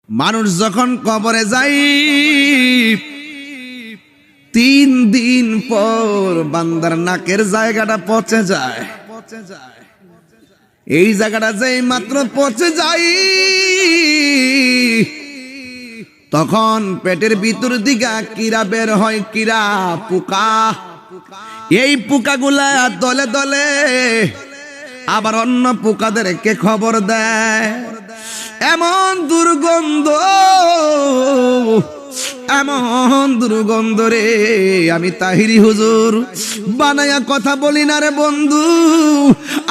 মানুষ যখন কবরে যায় 3 দিন পর বান্দার নাকের জায়গাটা পচে যায়। এই জায়গাটা যেই মাত্র পচে যায় তখন পেটের ভিতর দিকে কিরা বের হয়, কিরা পোকা। এই পোকাগুলা দলে দলে আবার অন্য পোকাদেরকে খবর দেয়। এমন দুর্গন্ধ, এমন দুর্গন্ধ রে, আমি তাহিরি হুজুর বানায়া কথা বলি না রে বন্ধু।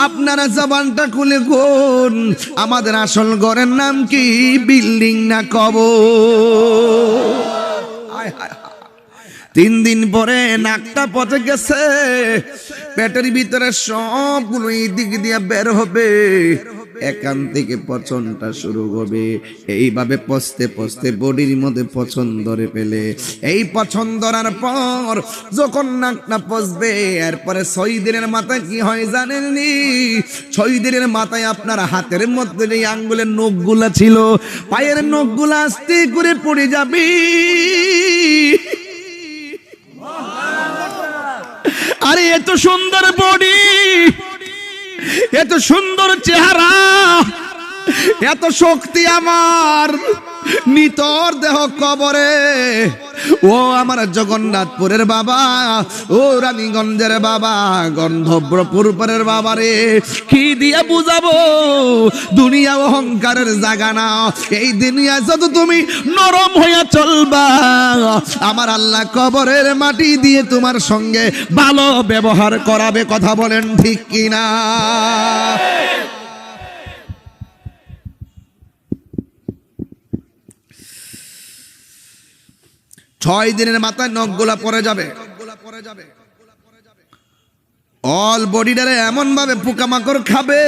আপনারা জবানটা খুলে কোন, আমাদের আসল ঘরের নাম কি, বিল্ডিং না কবর? 3 দিন পরে নাকটা পচে গেছে, পেটের ভিতরে সবগুলো এই দিক দিয়ে বের হবে, এখান থেকে পচনটা শুরু হবে। এইভাবে পচতে পচতে বডির মধ্যে পচন ধরে ফেলে। এই পচন ধরার পর যখন নাকটা পচবে, এরপরে 6 দিনের মাথায় কি হয় জানেননি? 6 দিনের মাথায় আপনার হাতের মধ্যে যে আঙ্গুলের নখগুলা ছিল, পায়ের নখগুলা আস্তে করে পড়ে যাবে। আরে এত সুন্দর বডি, এত সুন্দর চেহারা, এত শক্তি আমার, নিতর দেহ কবরে। ও আমার জগন্নাথপুরের বাবা, ও রানীগঞ্জের বাবা, গন্ধব্রপুরের বাবা রে, কি দিয়ে বুঝাবো? দুনিয়া অহংকারের জায়গা না। এই দুনিয়া যত তুমি নরম হইয়া চলবা, আমার আল্লাহ কবরের মাটি দিয়ে তোমার সঙ্গে ভালো ব্যবহার করাবে। কথা বলেন ঠিক কিনা? 6 দিনের মাথায় নখগুলা পড়ে যাবে, অল বডিটারে এমন ভাবে পোকামাকড় খাবে,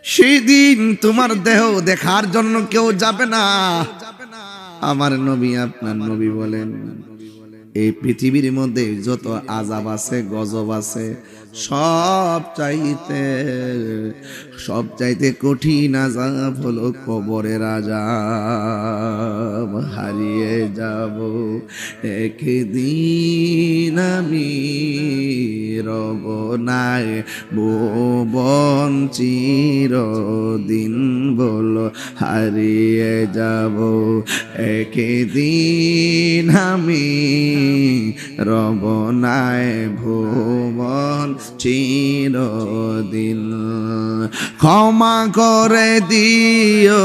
সেই দিন তোমার দেহ দেখার জন্য কেউ যাবে না। আমার নবী, আপনার নবী বলেন, এই পৃথিবীর মধ্যে যত আযাব আছে, গজব আছে, সব চাইতে কঠিন আযাব হলো কবরের আযাব। হারিয়ে যাব একদিন আমি, রব নাই ভুবন চিরদিন, বলো হারিয়ে যাব একদিন আমি, রব নাই ভুবন চিরদিন। ক্ষমা করে দিও